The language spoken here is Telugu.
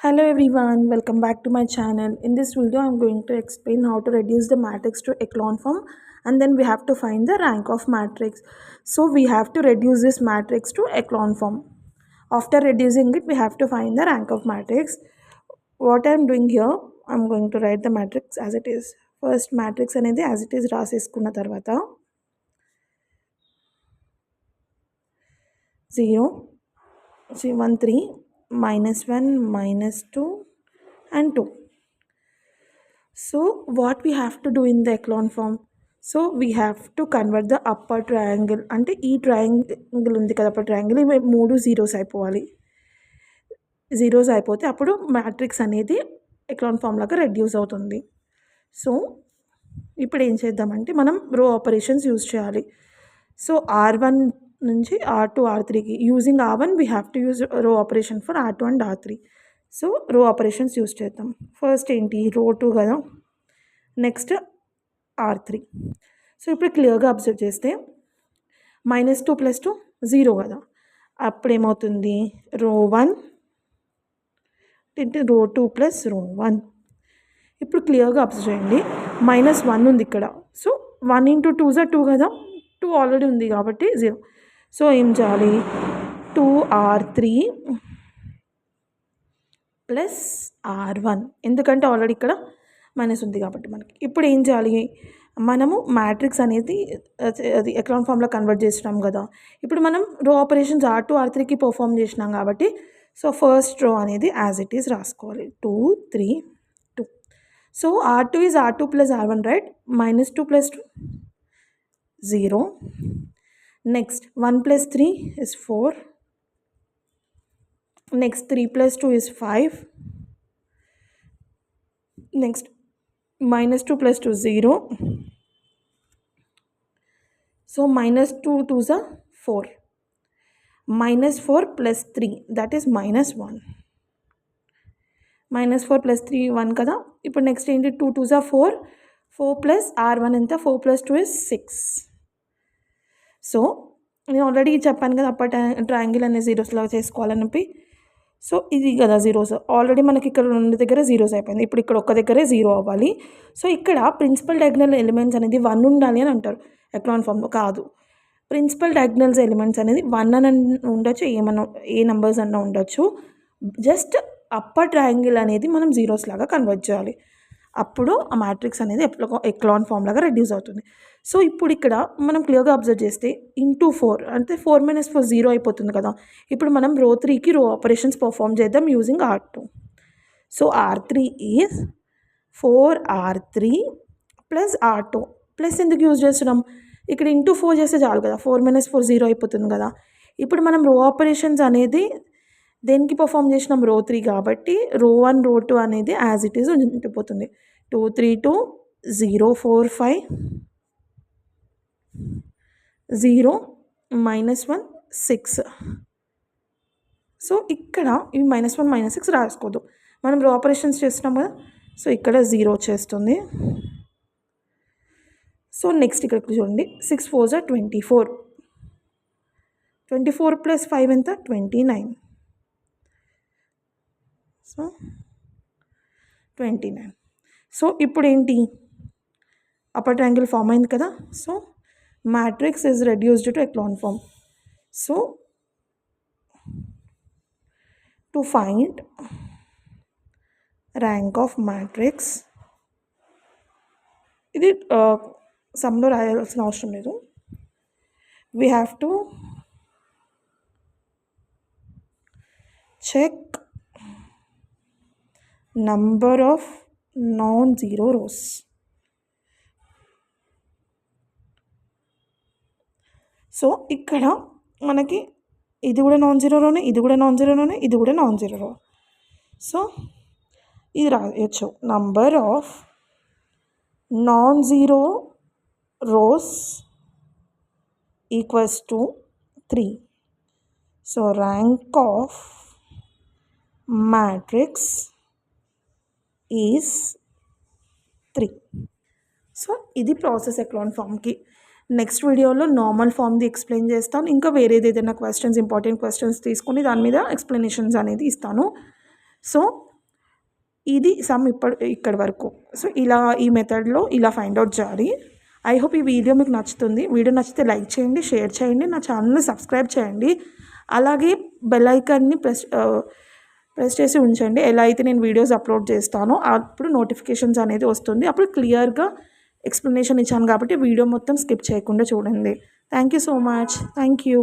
Hello everyone, welcome back to my channel. In this video, I'm going to explain how to reduce the matrix to echelon form, and then we have to find the rank of matrix. So we have to reduce this matrix to echelon form. After reducing it, we have to find the rank of matrix. What I'm doing here, I'm going to write the matrix as it is. First matrix అనేది as it is రాసేసుకున్న తర్వాత 0, 1, 3, -1, -2 and 2. So what we have to do in the echelon form? So we have to convert the upper triangle అంటే ఈ ట్రయాంగిల్ ఉంది కదా అప్పుడు ట్రయాంగిల్ ఇవి 3 జీరోస్ అయిపోవాలి. జీరోస్ అయిపోతే అప్పుడు మ్యాట్రిక్స్ అనేది ఎక్లాన్ ఫామ్ లాగా రెడ్యూస్ అవుతుంది. సో ఇప్పుడు ఏం చేద్దామంటే మనం రో ఆపరేషన్స్ యూజ్ చేయాలి. సో R1 నుంచి R2 R3కి using R1 we have to use row operation for R2 and R3. So row operations use చేద్దాం. ఫస్ట్ ఏంటి రో 2 కదా, నెక్స్ట్ R3. సో ఇప్పుడు క్లియర్గా అబ్జర్వ్ చేస్తే -2 + 2 0 కదా, అప్పుడు ఏమవుతుంది రో 1 రో 2 + రో 1. ఇప్పుడు క్లియర్గా అబ్జర్వ్ చేయండి -1 ఉంది ఇక్కడ. సో 1 × 2 = 2 కదా, 2 ఆల్రెడీ ఉంది కాబట్టి 0. సో ఏం చేయాలి 2R3 + R1, ఎందుకంటే ఆల్రెడీ ఇక్కడ మైనస్ ఉంది కాబట్టి మనకి. ఇప్పుడు ఏం చేయాలి మనము మ్యాట్రిక్స్ అనేది అది ఎక్లాన్ ఫామ్లో కన్వర్ట్ చేసినాం కదా. ఇప్పుడు మనం రో ఆపరేషన్స్ R2 R3కి పర్ఫామ్ చేసినాం కాబట్టి సో ఫస్ట్ రో అనేది యాజ్ ఇట్ ఈస్ రాసుకోవాలి 2 3 2. So R2 is R2 + R1 right. -2 + 2 0. Next 1 + 3 is 4. Next 3 + 2 is 5. Next -2 + 2 0. So -2 2s are 4. -4 + 3 that is -1. -4 + 3 1 కదా. ఇప్పుడు నెక్స్ట్ ఏంటి 2 2s are 4. 4 + R1 ఎంత 4 + 2 is 6. సో నేను ఆల్రెడీ చెప్పాను కదా అప్పర్ ట్రయాంగిల్ అనే జీరోస్ లాగా చేసుకోవాలని చెప్పి. సో ఇది కదా జీరోస్, ఆల్రెడీ మనకి ఇక్కడ 2 దగ్గర జీరోస్ అయిపోయింది. ఇప్పుడు ఇక్కడ ఒక్క దగ్గరే 0 అవ్వాలి. సో ఇక్కడ ప్రిన్సిపల్ డయాగ్నల్ ఎలిమెంట్స్ అనేది 1 ఉండాలి అని అంటారు. ఎక్లాన్ ఫామ్లో కాదు, ప్రిన్సిపల్ డయాగ్నల్స్ ఎలిమెంట్స్ అనేది 1 అని ఉండొచ్చు, ఏమన్నా ఏ నెంబర్స్ అన్నా ఉండొచ్చు. జస్ట్ అప్పర్ ట్రయాంగిల్ అనేది మనం జీరోస్ లాగా కన్వర్ట్ చేయాలి. అప్పుడు ఆ మ్యాట్రిక్స్ అనేది ఎక్లాన్ ఫామ్ లాగా రెడ్యూస్ అవుతుంది. సో ఇప్పుడు ఇక్కడ మనం క్లియర్గా అబ్జర్వ్ చేస్తే × 4 అంటే 4 - 4 0 అయిపోతుంది కదా. ఇప్పుడు మనం రో 3కి రో ఆపరేషన్స్ పర్ఫామ్ చేద్దాం using R2. So R3 is 4R3 + R2 plus ఎందుకు యూజ్ చేస్తున్నాం, ఇక్కడ × 4 చేస్తే చాలు కదా, 4 - 4 0 అయిపోతుంది కదా. ఇప్పుడు మనం రో ఆపరేషన్స్ అనేది దేనికి పర్ఫామ్ చేసినాం రో 3 కాబట్టి రో 1 రో 2 అనేది యాజ్ ఇట్ ఈజ్ ఉండిపోతుంది. 2 3 2 0 4 5 0 -1 6. సో ఇక్కడ ఇవి -1 -6 రాసుకోదు, మనం రో ఆపరేషన్స్ చేస్తున్నాం కదా. సో ఇక్కడ 0 వచ్చేస్తుంది. సో నెక్స్ట్ ఇక్కడ చూడండి 6 4s are 24. 24 + 5 ఎంత 29. సో 29. సో ఇప్పుడు ఏంటి అప్పర్ ట్రయాంగిల్ ఫామ్ అయింది కదా. So matrix is reduced to echelon form. So to find rank of matrix, ఇది సమ్లో రాయాల్సిన అవసరం లేదు. We have to check number of non zero rows. So ఇక్కడ మనకి ఇది కూడా నాన్ జీరో రోనే, ఇది కూడా నాన్ జీరో రోనే, ఇది కూడా నాన్ జీరో రో. సో ఇది రాయొచ్చు number of non zero rose equals to 3. So rank of matrix is 3. So ఇది ప్రాసెస్ ఎక్లాన్ ఫామ్కి. నెక్స్ట్ వీడియోలో నార్మల్ ఫామ్ది ఎక్స్ప్లెయిన్ చేస్తాను. ఇంకా వేరేది ఏదైనా క్వశ్చన్స్ ఇంపార్టెంట్ క్వశ్చన్స్ తీసుకుని దాని మీద ఎక్స్ప్లెనేషన్స్ అనేది ఇస్తాను. సో ఇది సమ్ ఇక్కడి వరకు. సో ఇలా ఈ మెథడ్లో ఇలా ఫైండ్ అవుట్ చేయాలి. ఐ హోప్ ఈ వీడియో మీకు నచ్చుతుంది. వీడియో నచ్చితే లైక్ చేయండి, షేర్ చేయండి, నా ఛానల్ని సబ్స్క్రైబ్ చేయండి. అలాగే బెల్ ఐకాన్ని ప్రెస్ చేసి ఉంచండి. ఎలా అయితే నేను వీడియోస్ అప్లోడ్ చేస్తానో అప్పుడు నోటిఫికేషన్స్ అనేది వస్తుంది. అప్పుడు క్లియర్గా ఎక్స్ప్లెనేషన్ ఇచ్చాను కాబట్టి వీడియో మొత్తం స్కిప్ చేయకుండా చూడండి. Thank you so much. Thank you.